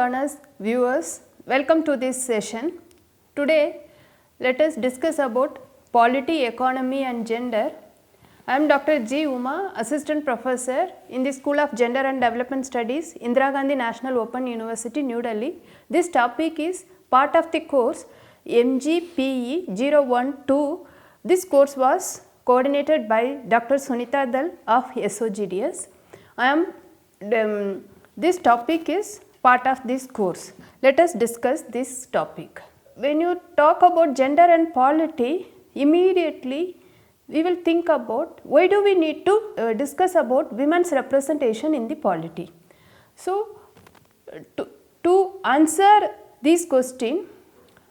learners, viewers, welcome to this session. Today, let us discuss about polity, economy and gender. I am Dr. G. Uma, Assistant Professor in the School of Gender and Development Studies, Indira Gandhi National Open University, New Delhi. This topic is part of the course MGPE 012. This course was coordinated by Dr. Sunita Dal of SOGDS. This topic is part of this course. Let us discuss this topic. When you talk about gender and polity, immediately we will think about why do we need to discuss about women's representation in the polity. So, to answer this question,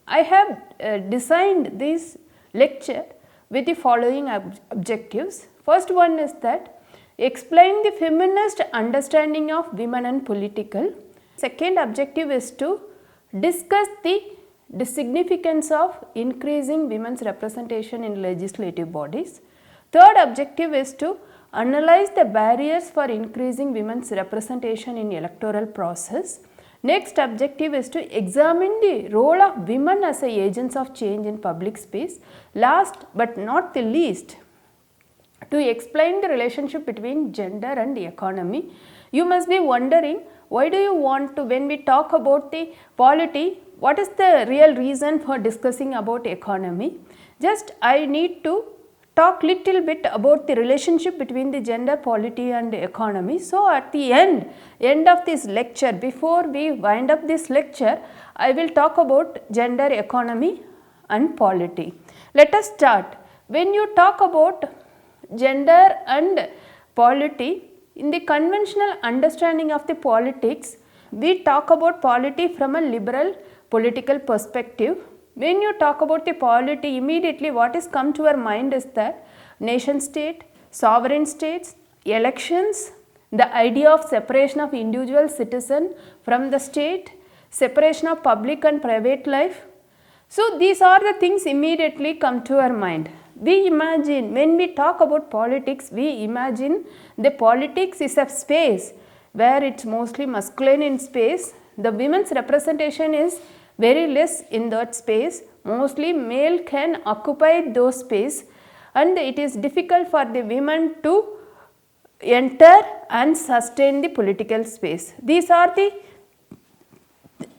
I have designed this lecture with the following objectives. First one is that explain the feminist understanding of women and political. Second objective is to discuss the significance of increasing women's representation in legislative bodies. Third objective is to analyze the barriers for increasing women's representation in electoral process. Next objective is to examine the role of women as agents of change in public space. Last but not the least, to explain the relationship between gender and economy. You must be wondering, why do you want to, when we talk about the polity, what is the real reason for discussing about economy? Just I need to talk little bit about the relationship between the gender, polity and economy. So, at the end of this lecture, before we wind up this lecture, I will talk about gender, economy and polity. Let us start. When you talk about gender and polity, in the conventional understanding of the politics, we talk about polity from a liberal political perspective. When you talk about the polity, immediately what is come to our mind is that nation state, sovereign states, elections, the idea of separation of individual citizen from the state, separation of public and private life. So, these are the things immediately come to our mind. We imagine, when we talk about politics, we imagine the politics is a space where it's mostly masculine in space. The women's representation is very less in that space. Mostly male can occupy those space and it is difficult for the women to enter and sustain the political space. These are the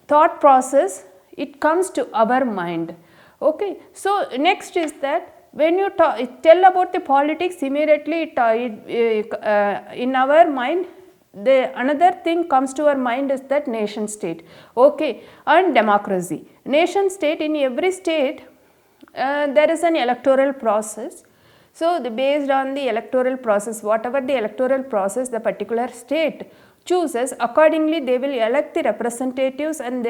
thought process, it comes to our mind. Okay. So, next is that when you tell about the politics, immediately in our mind, another thing comes to our mind is that nation state, okay, and democracy. Nation state, in every state there is an electoral process. So, based on the electoral process, whatever the electoral process the particular state chooses, accordingly they will elect the representatives, and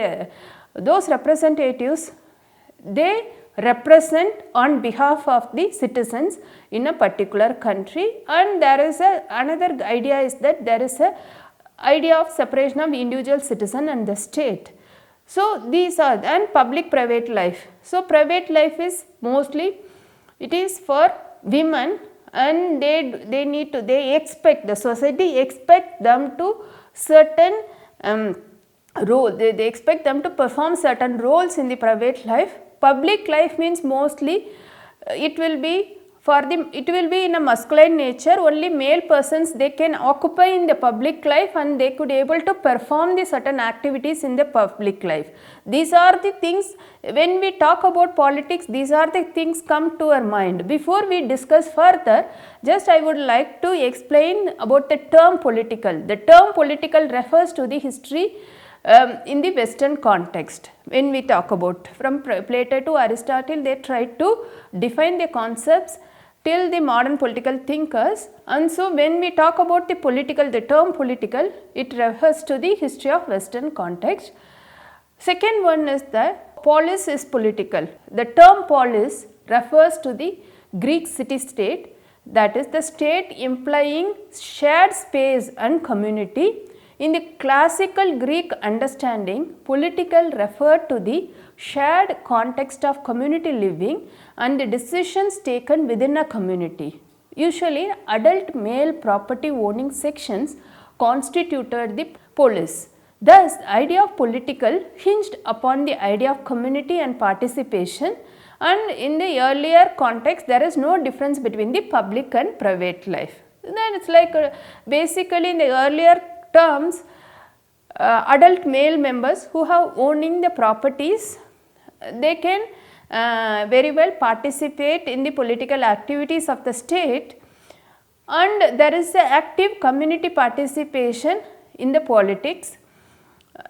those representatives, they represent on behalf of the citizens in a particular country. And there is another idea is that there is a idea of separation of individual citizen and the state. So, these are, and public private life. So, private life is mostly, it is for women, and they expect, the society expect them to certain role, they expect them to perform certain roles in the private life. Public life means mostly it will be in a masculine nature. Only male persons, they can occupy in the public life and they could able to perform the certain activities in the public life. These are the things, when we talk about politics, these are the things come to our mind. Before we discuss further, just I would like to explain about the term political. The term political refers to the history in the Western context. When we talk about from Plato to Aristotle, they tried to define the concepts till the modern political thinkers. And so, when we talk about the political, the term political, it refers to the history of Western context. Second one is that polis is political. The term polis refers to the Greek city state, that is the state implying shared space and community. In the classical Greek understanding, political referred to the shared context of community living and the decisions taken within a community. Usually, adult male property owning sections constituted the polis. Thus, idea of political hinged upon the idea of community and participation, and in the earlier context there is no difference between the public and private life. Then it is like basically in the earlier terms, adult male members who have owning the properties, they can very well participate in the political activities of the state, and there is a active community participation in the politics.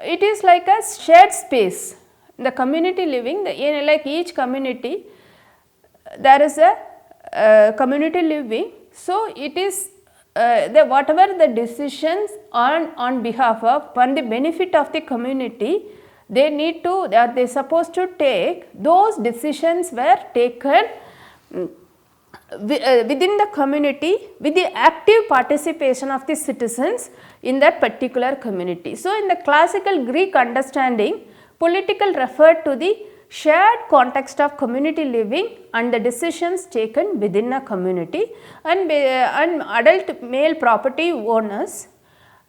It is like a shared space, the community living, like each community there is a community living. So, it is whatever the decisions on behalf of, on the benefit of the community, they need to, they supposed to take, those decisions were taken within the community with the active participation of the citizens in that particular community. So, in the classical Greek understanding, political referred to the shared context of community living and the decisions taken within a community, and adult male property owners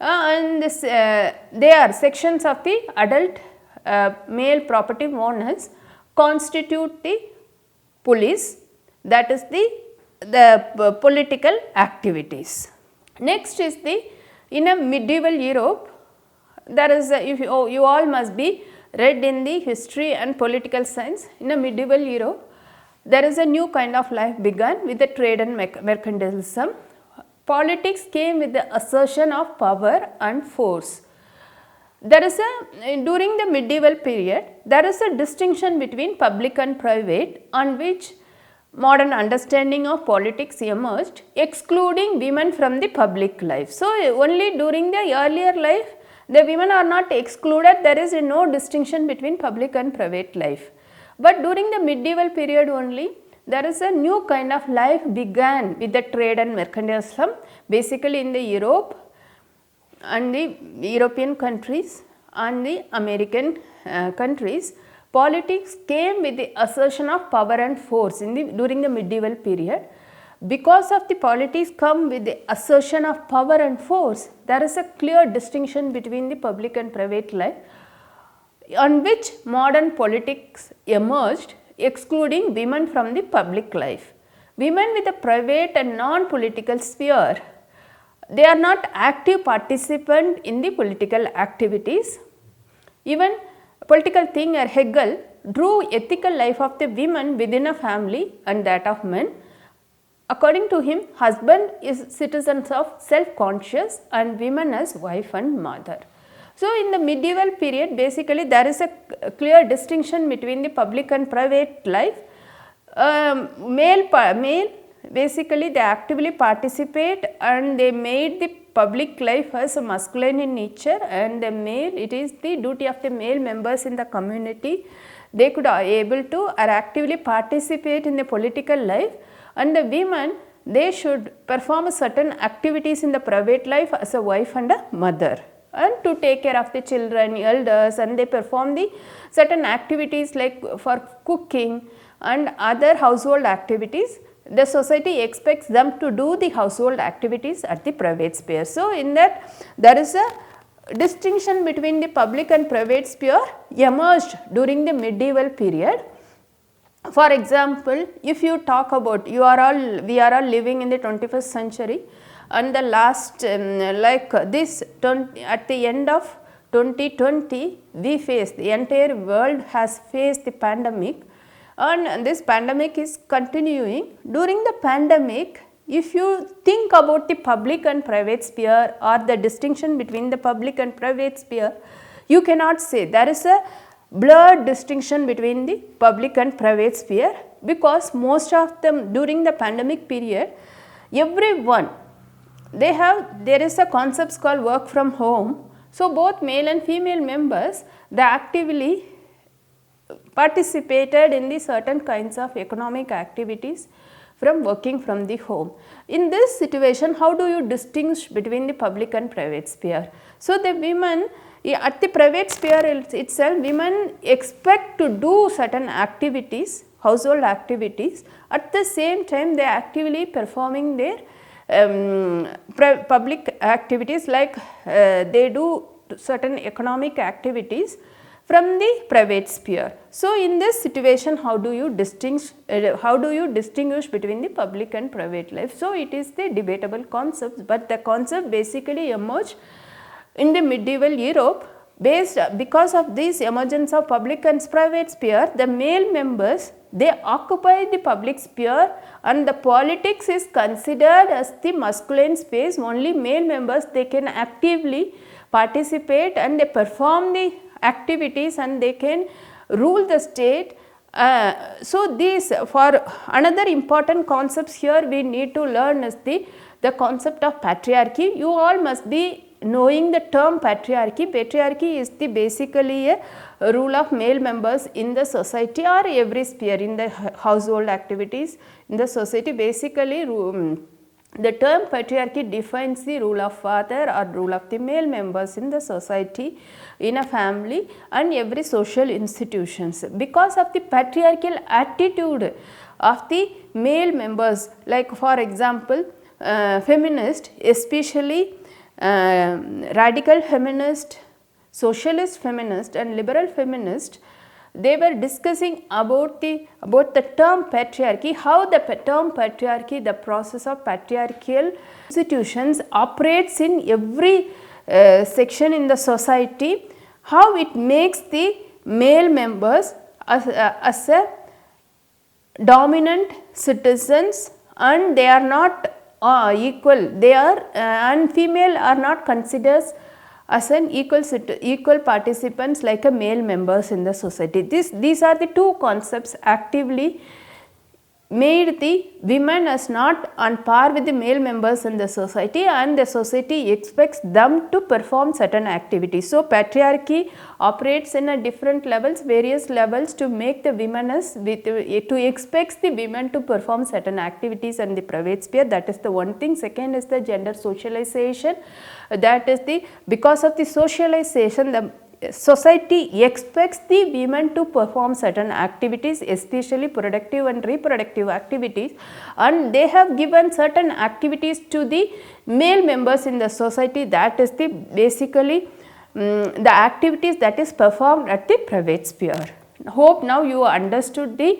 and this, they are sections of the adult male property owners constitute the police, that is the political activities. Next is in a medieval Europe, there is if you all must be read in the history and political science. In a medieval Europe, there is a new kind of life began with the trade and mercantilism. Politics came with the assertion of power and force. There is during the medieval period, there is a distinction between public and private, on which modern understanding of politics emerged, excluding women from the public life. So, only during the earlier life, the women are not excluded, there is no distinction between public and private life. But during the medieval period only, there is a new kind of life began with the trade and mercantilism, basically in the Europe and the European countries and the American countries. Politics came with the assertion of power and force during the medieval period. Because of the politics come with the assertion of power and force, there is a clear distinction between the public and private life, on which modern politics emerged, excluding women from the public life. Women with a private and non-political sphere, they are not active participant in the political activities. Even political thinker Hegel drew ethical life of the women within a family and that of men. According to him, husband is citizens of self-conscious and women as wife and mother. So, in the medieval period, basically there is a clear distinction between the public and private life. Male basically they actively participate and they made the public life as a masculine in nature, and the male, it is the duty of the male members in the community, they could able to or actively participate in the political life, and the women, they should perform certain activities in the private life as a wife and a mother, and to take care of the children, elders, and they perform the certain activities like for cooking and other household activities. The society expects them to do the household activities at the private sphere. So, in that there is a distinction between the public and private sphere emerged during the medieval period. For example, if you talk about we are all living in the 21st century, and the last at the end of 2020 we faced, the entire world has faced the pandemic, and this pandemic is continuing. During the pandemic, if you think about the public and private sphere or the distinction between the public and private sphere, you cannot say, there is a blurred distinction between the public and private sphere, because most of them during the pandemic period, everyone, there is a concept called work from home. So, both male and female members, they actively participated in the certain kinds of economic activities from working from the home. In this situation, how do you distinguish between the public and private sphere? So, the women at the private sphere itself, women expect to do certain activities, household activities. At the same time, they are actively performing their public activities, like they do certain economic activities from the private sphere. So, in this situation, how do you distinguish between the public and private life? So, it is the debatable concept, but the concept basically emerged in the medieval Europe. Because of this emergence of public and private sphere, the male members, they occupy the public sphere, and the politics is considered as the masculine space. Only male members, they can actively participate and they perform the activities and they can rule the state. So, these for another important concepts here we need to learn is the concept of patriarchy. You all must be knowing the term patriarchy. Patriarchy is the basically a rule of male members in the society or every sphere, in the household activities in the society. Basically, the term patriarchy defines the rule of father or rule of the male members in the society, in a family and every social institutions. Because of the patriarchal attitude of the male members, like for example, feminist, especially radical feminist, socialist feminist and liberal feminist, they were discussing about the term patriarchy, how the term patriarchy, the process of patriarchal institutions operates in every section in the society, how it makes the male members as a dominant citizens, and they are not equal, they are and female are not considered as an equal participants like a male members in the society. These are the two concepts actively made the women as not on par with the male members in the society, and the society expects them to perform certain activities. So, patriarchy operates in a different levels, various levels, to make the women to expect the women to perform certain activities in the private sphere. That is the one thing. Second is the gender socialization. That is because of the socialization, the society expects the women to perform certain activities, especially productive and reproductive activities, and they have given certain activities to the male members in the society. That is the basically the activities that is performed at the private sphere. Hope now you understood the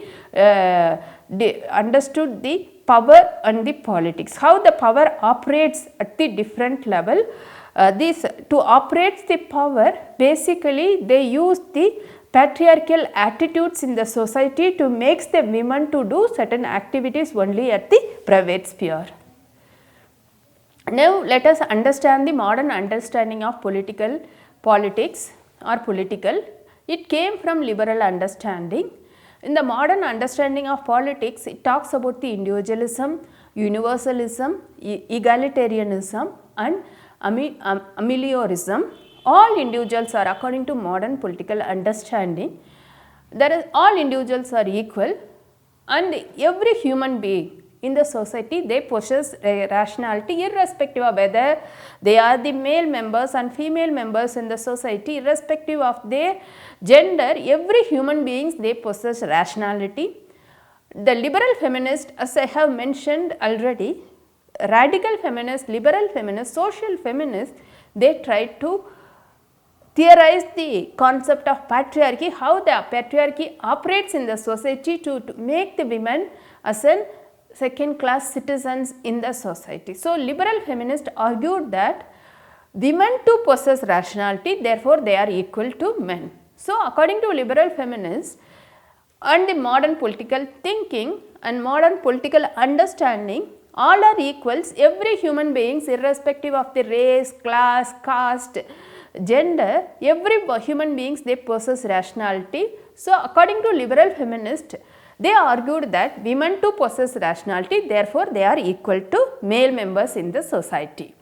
power and the politics, how the power operates at the different level. To operate the power, basically they use the patriarchal attitudes in the society to make the women to do certain activities only at the private sphere. Now, let us understand the modern understanding of politics or political. It came from liberal understanding. In the modern understanding of politics, it talks about the individualism, universalism, egalitarianism and ameliorism. All individuals are, according to modern political understanding, all individuals are equal, and every human being in the society, they possess rationality irrespective of whether they are the male members and female members in the society, irrespective of their gender. Every human beings, they possess rationality. The liberal feminist, as I have mentioned already, radical feminist, liberal feminist, social feminist, they try to theorize the concept of patriarchy, how the patriarchy operates in the society to make the women as a second class citizens in the society. So, liberal feminists argued that women too possess rationality, therefore, they are equal to men. So, according to liberal feminists and the modern political thinking and modern political understanding, all are equals. Every human beings, irrespective of the race, class, caste, gender, every human beings, they possess rationality. So, according to liberal feminists, they argued that women too possess rationality, therefore, they are equal to male members in the society.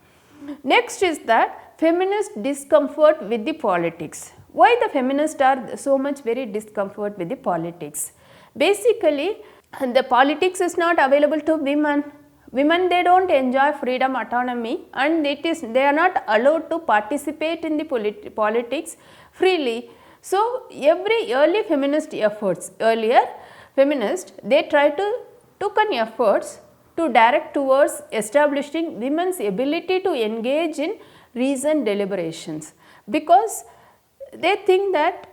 Next is that feminist discomfort with the politics. Why the feminists are so much very discomfort with the politics? Basically, the politics is not available to women. Women, they don't enjoy freedom, autonomy, and they are not allowed to participate in the politics freely. So, every early feminist efforts, earlier feminists, they took an efforts to direct towards establishing women's ability to engage in reasoned deliberations. because they think that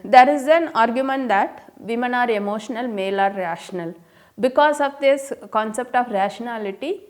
there is an argument that women are emotional, male are rational. Because of this concept of rationality,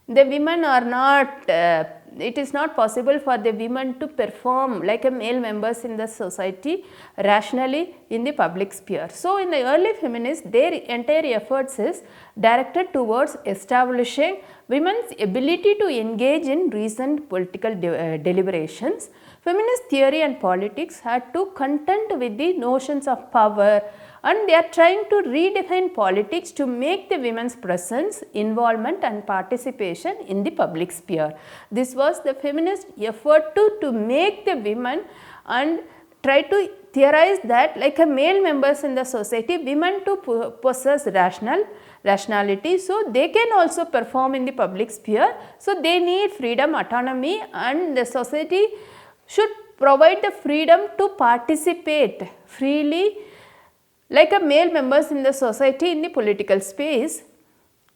the women are not, it is not possible for the women to perform like a male members in the society rationally in the public sphere. So, in the early feminists, their entire efforts is directed towards establishing women's ability to engage in reasoned political deliberations. Feminist theory and politics had to contend with the notions of power, and they are trying to redefine politics to make the women's presence, involvement and participation in the public sphere. This was the feminist effort to make the women and try to theorize that like a male members in the society, women to possess rationality, so they can also perform in the public sphere. So, they need freedom, autonomy, and the society should provide the freedom to participate freely like a male members in the society in the political space.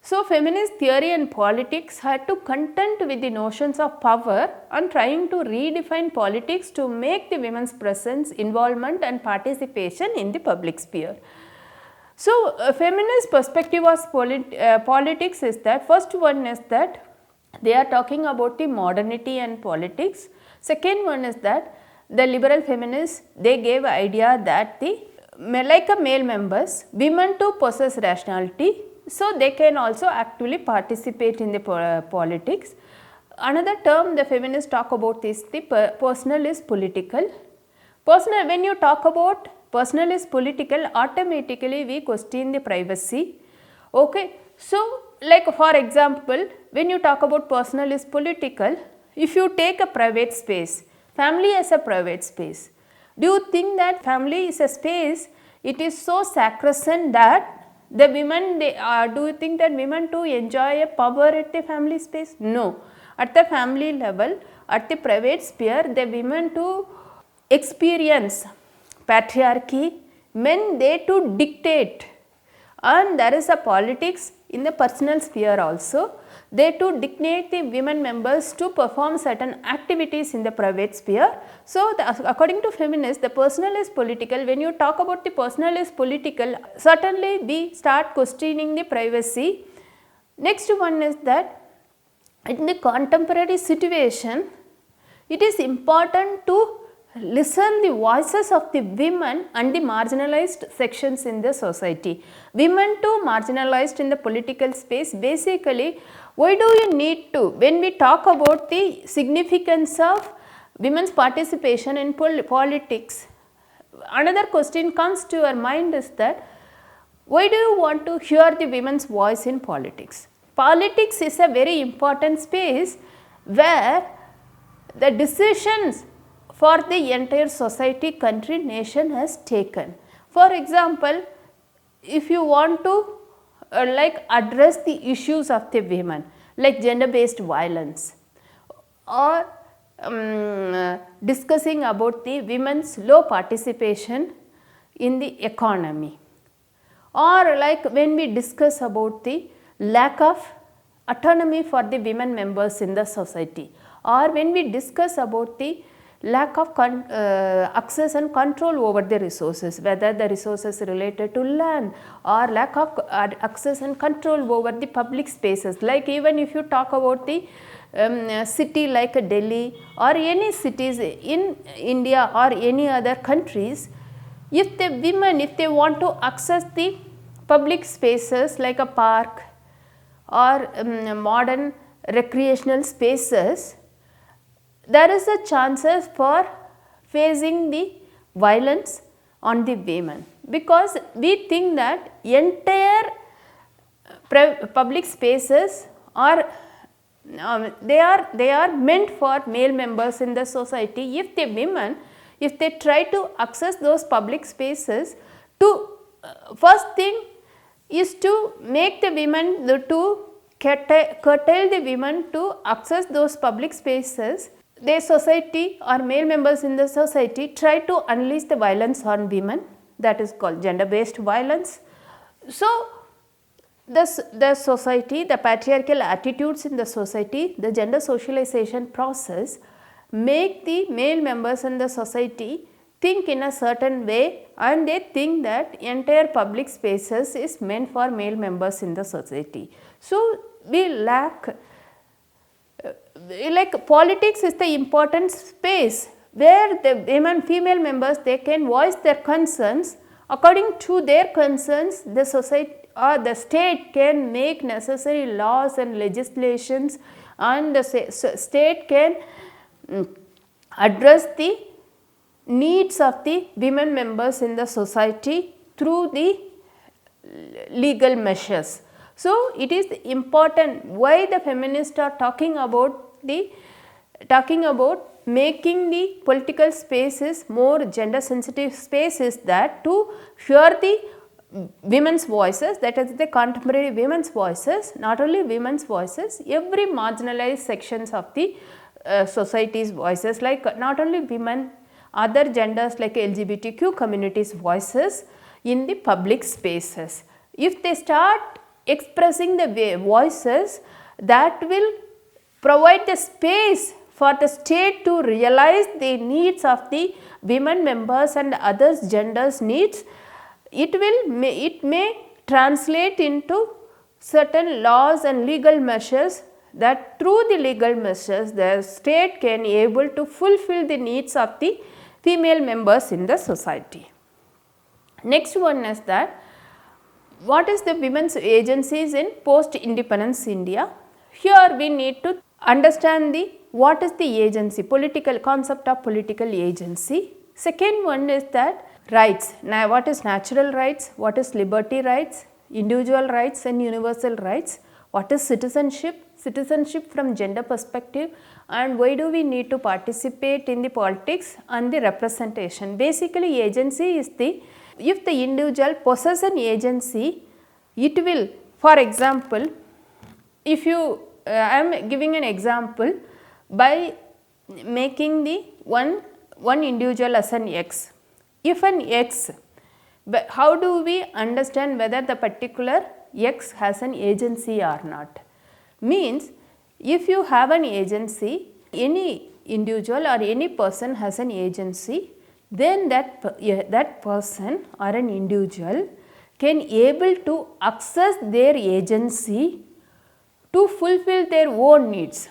So, feminist theory and politics had to contend with the notions of power and trying to redefine politics to make the women's presence, involvement and participation in the public sphere. So, a feminist perspective of politics is that first one is that they are talking about the modernity and politics. Second one is that the liberal feminists, they gave idea that the like a male members, women to possess rationality, so they can also actively participate in the politics. Another term the feminists talk about is the personal is political. Personal, when you talk about personal is political, automatically we question the privacy. Okay. So, like for example, when you talk about personal is political, if you take a private space, family as a private space, do you think that family is a space, it is so sacrosanct that the women, do you think that women to enjoy a power at the family space? No. At the family level, at the private sphere, the women to experience patriarchy, men they to dictate, and there is a politics in the personal sphere also. They to dictate the women members to perform certain activities in the private sphere. So, according to feminists, the personal is political. When you talk about the personal is political, certainly we start questioning the privacy. Next one is that in the contemporary situation, it is important to listen the voices of the women and the marginalized sections in the society. Women too marginalized in the political space, basically why do you need to, when we talk about the significance of women's participation in politics, another question comes to your mind is that why do you want to hear the women's voice in politics? Politics is a very important space where the decisions for the entire society, country, nation has taken. For example, if you want to like address the issues of the women like gender based violence, or discussing about the women's low participation in the economy, or like when we discuss about the lack of autonomy for the women members in the society, or when we discuss about the lack of access and control over the resources, whether the resources related to land or lack of access and control over the public spaces. Like even if you talk about the city like Delhi or any cities in India or any other countries, if the women, if they want to access the public spaces like a park or modern recreational spaces, there is a chances for facing the violence on the women, because we think that entire public spaces are they are meant for male members in the society. If the women, if they try to access those public spaces, to first thing is to make the women to curtail the women to access those public spaces. The society or male members in the society try to unleash the violence on women, that is called gender based violence. So, the society, the patriarchal attitudes in the society, the gender socialization process make the male members in the society think in a certain way, and they think that entire public spaces is meant for male members in the society. So, we lack like politics is the important space where the female members, they can voice their concerns. According to their concerns, the society or the state can make necessary laws and legislations, and the state can address the needs of the women members in the society through the legal measures. So, it is important why the feminists are talking about making the political spaces more gender sensitive spaces, that to hear the women's voices, that is the contemporary women's voices, not only women's voices, every marginalized sections of the society's voices, like not only women, other genders like LGBTQ communities' voices in the public spaces. If they start expressing the voices, that will provide the space for the state to realize the needs of the women members and others genders needs. It may translate into certain laws and legal measures, that through the legal measures the state can able to fulfill the needs of the female members in the society. Next one is that what is the women's agencies in post-independence India? Here we need to understand what is the agency, political concept of political agency. Second one is that rights. Now, what is natural rights, what is liberty rights, individual rights and universal rights, what is citizenship, citizenship from gender perspective, and why do we need to participate in the politics and the representation. Basically, agency is if the individual possesses an agency, it will, for example, if you, I am giving an example by making the one individual as an X. If an X, how do we understand whether the particular X has an agency or not? Means, if you have an agency, any individual or any person has an agency, then that person or an individual can able to access their agency to fulfill their own needs.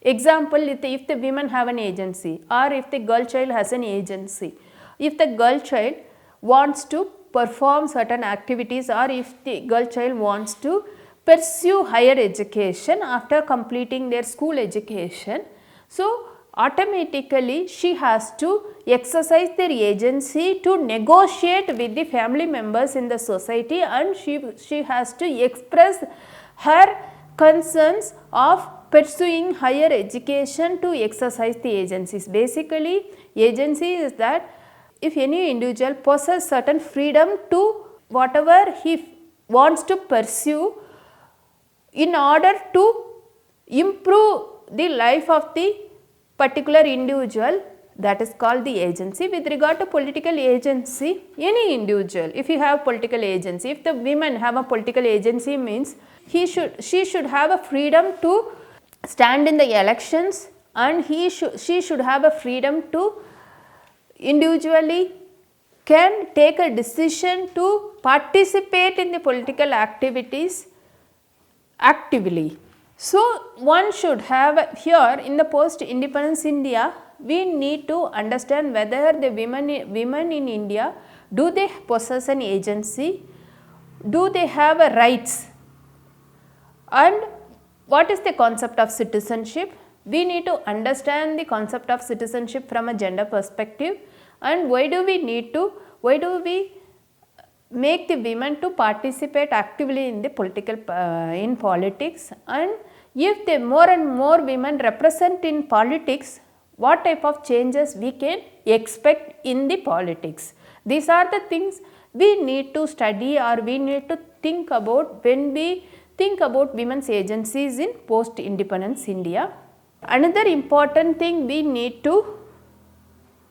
Example, if the women have an agency, or if the girl child has an agency, if the girl child wants to perform certain activities, or if the girl child wants to pursue higher education after completing their school education, so automatically she has to exercise their agency to negotiate with the family members in the society, and she has to express her concerns of pursuing higher education to exercise the agencies. Basically, agency is that if any individual possesses certain freedom to whatever he wants to pursue in order to improve the life of the particular individual, that is called the agency. With regard to political agency, any individual, if you have political agency, if the women have a political agency, means she should have a freedom to stand in the elections, and she should have a freedom to individually can take a decision to participate in the political activities actively. So, one should have here in the post independence India, we need to understand whether the women in India, do they possess an agency, do they have a rights, and what is the concept of citizenship. We need to understand the concept of citizenship from a gender perspective, and why do we make the women to participate actively in the in politics, and if the more and more women represent in politics, what type of changes we can expect in the politics. These are the things we need to study, or we need to think about when we think about women's agencies in post independence India. Another important thing we need to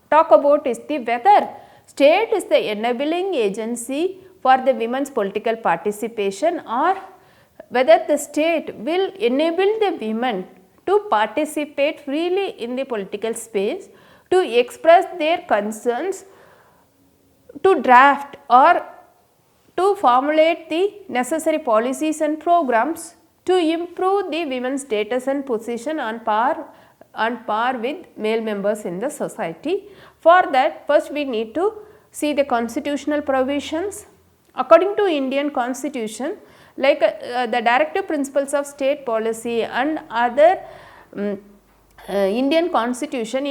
talk about is whether state is the enabling agency for the women's political participation, or whether the state will enable the women to participate freely in the political space, to express their concerns, to draft or to formulate the necessary policies and programs to improve the women's status and position on par with male members in the society. For that, first we need to see the constitutional provisions. According to Indian constitution, like the directive principles of state policy and other Indian constitution,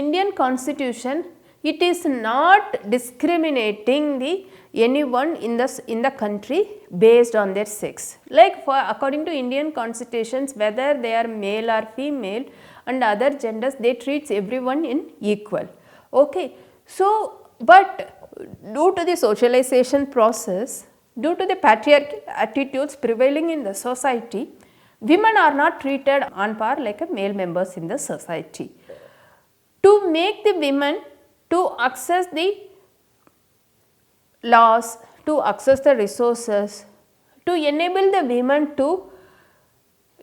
it is not discriminating the anyone in the country based on their sex. Like according to Indian constitutions, whether they are male or female and other genders, they treats everyone in equal. Okay. So, but due to the socialization process, due to the patriarchal attitudes prevailing in the society, women are not treated on par like a male members in the society. To make the women to access the laws, to access the resources, to enable the women to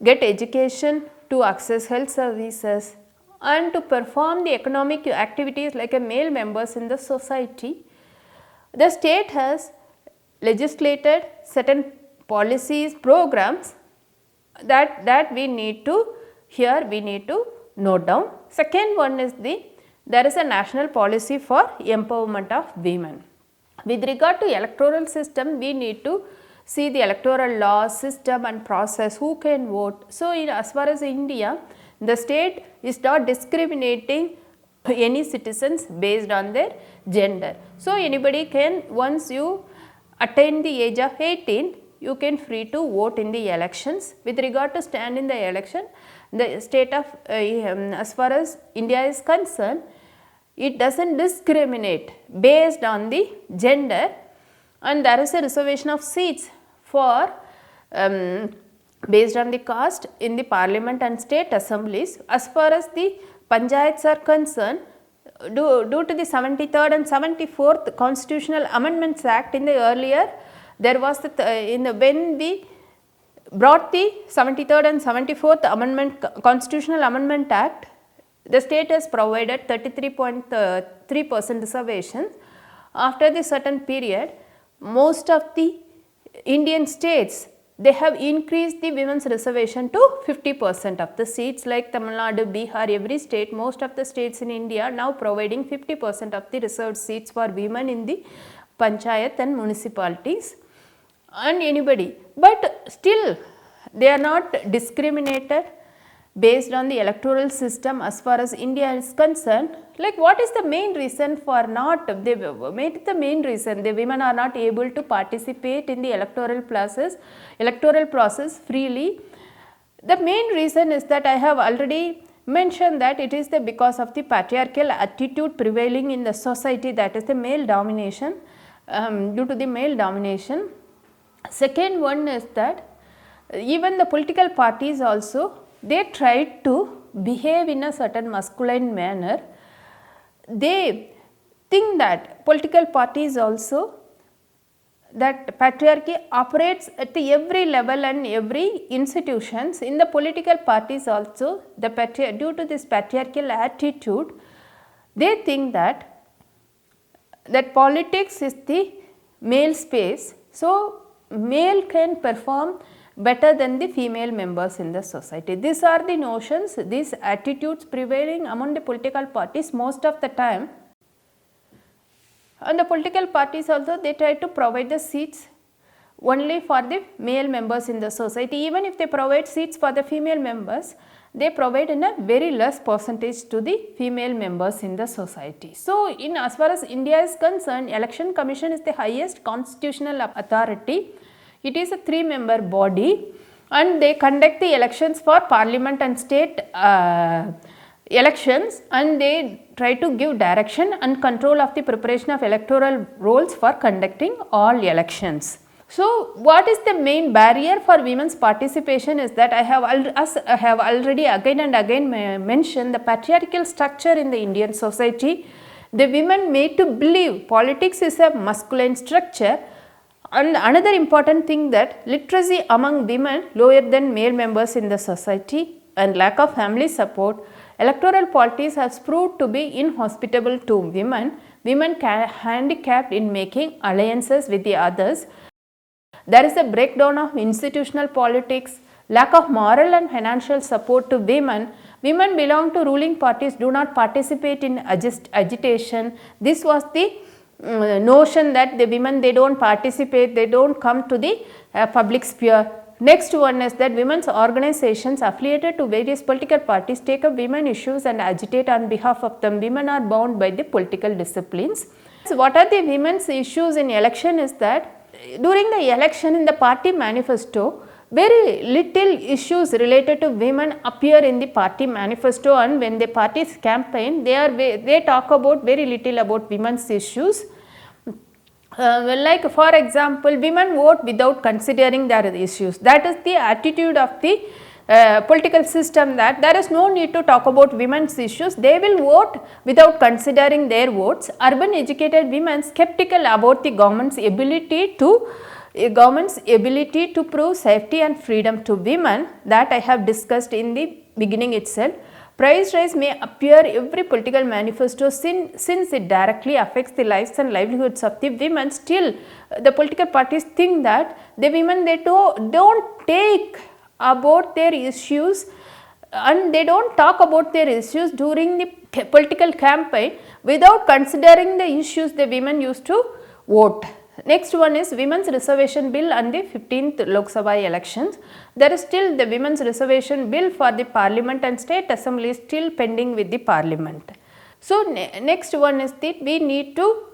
get education, to access health services and to perform the economic activities like a male members in the society, the state has legislated certain policies, programs that we need to note down. Second one is there is a national policy for empowerment of women. With regard to electoral system, we need to see the electoral law, system and process, who can vote. So, as far as India, the state is not discriminating any citizens based on their gender. So, anybody can, once you attain the age of 18, you can free to vote in the elections. With regard to stand in the election, the state of as far as India is concerned, it does not discriminate based on the gender, and there is a reservation of seats for based on the caste in the parliament and state assemblies. As far as the panchayats are concerned, due to the 73rd and 74th Constitutional Amendments Act in the earlier, there was when we brought the 73rd and 74th Constitutional Amendment Act, the state has provided 33.3% reservations. After the certain period, most of the Indian states, they have increased the women's reservation to 50% of the seats, like Tamil Nadu, Bihar, every state, most of the states in India now providing 50% of the reserved seats for women in the panchayat and municipalities and anybody. But still they are not discriminated based on the electoral system as far as India is concerned. Like, what is the main reason for not, they made the main reason the women are not able to participate in the electoral process freely. The main reason is that I have already mentioned that it is because of the patriarchal attitude prevailing in the society, that is the male domination, due to the male domination. Second one is that even the political parties also, they tried to behave in a certain masculine manner. They think that political parties also, that patriarchy operates at every level and every institutions. In the political parties also, due to this patriarchal attitude, they think that politics is the male space. So, male can perform better than the female members in the society. These are the notions, these attitudes prevailing among the political parties most of the time. And the political parties also, they try to provide the seats only for the male members in the society. Even if they provide seats for the female members, they provide in a very less percentage to the female members in the society. So, as far as India is concerned, Election Commission is the highest constitutional authority. It is a 3-member body and they conduct the elections for parliament and state elections, and they try to give direction and control of the preparation of electoral rolls for conducting all elections. So, what is the main barrier for women's participation is that I have already again and again mentioned the patriarchal structure in the Indian society. The women made to believe politics is a masculine structure. And another important thing, that literacy among women lower than male members in the society. and lack of family support, electoral policies has proved to be inhospitable to women, handicapped in making alliances with the others. There is a breakdown of institutional politics, lack of moral and financial support to women. Women belong to ruling parties, do not participate in agitation. This was the notion that the women, they don't participate, they don't come to the public sphere. Next one is that women's organizations affiliated to various political parties take up women issues and agitate on behalf of them. Women are bound by the political disciplines. So what are the women's issues in election is that during the election in the party manifesto, very little issues related to women appear in the party manifesto, and when the parties campaign, they talk about very little about women's issues. Like for example, women vote without considering their issues. That is the attitude of the political system, that there is no need to talk about women's issues. They will vote without considering their votes. Urban educated women skeptical about the government's ability to prove safety and freedom to women, that I have discussed in the beginning itself. Price rise may appear every political manifesto since it directly affects the lives and livelihoods of the women. Still, the political parties think that the women, they don't take about their issues, and they don't talk about their issues during the political campaign without considering the issues the women used to vote. Next one is Women's Reservation Bill and the 15th Lok Sabha elections. There is still the Women's Reservation Bill for the Parliament and State Assembly is still pending with the Parliament. So, next one is that we need to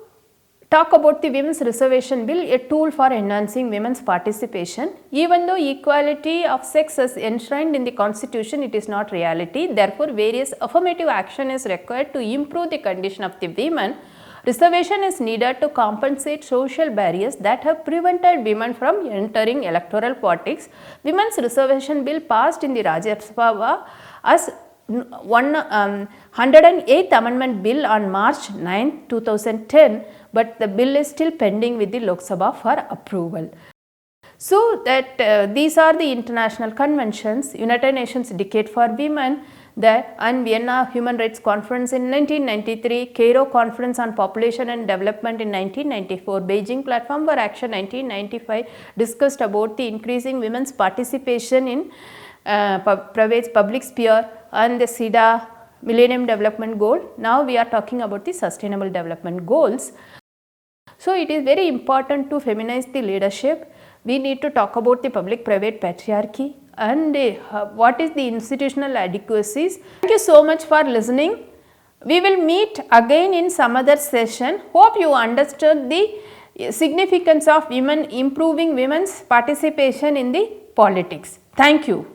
talk about the Women's Reservation Bill, a tool for enhancing women's participation. Even though equality of sex is enshrined in the Constitution, it is not reality. Therefore, various affirmative action is required to improve the condition of the women. Reservation is needed to compensate social barriers that have prevented women from entering electoral politics. Women's Reservation Bill passed in the Rajya Sabha as 108th Amendment Bill on March 9, 2010, but the bill is still pending with the Lok Sabha for approval. So, that these are the international conventions: United Nations Decade for Women, and Vienna Human Rights Conference in 1993, Cairo Conference on Population and Development in 1994, Beijing Platform for Action 1995 discussed about the increasing women's participation in private public sphere, and the SIDA Millennium Development Goal. Now we are talking about the Sustainable Development Goals. So, it is very important to feminize the leadership. We need to talk about the public-private patriarchy and what is the institutional adequacies. Thank you so much for listening. We will meet again in some other session. Hope you understood the significance of improving women's participation in the politics. Thank you.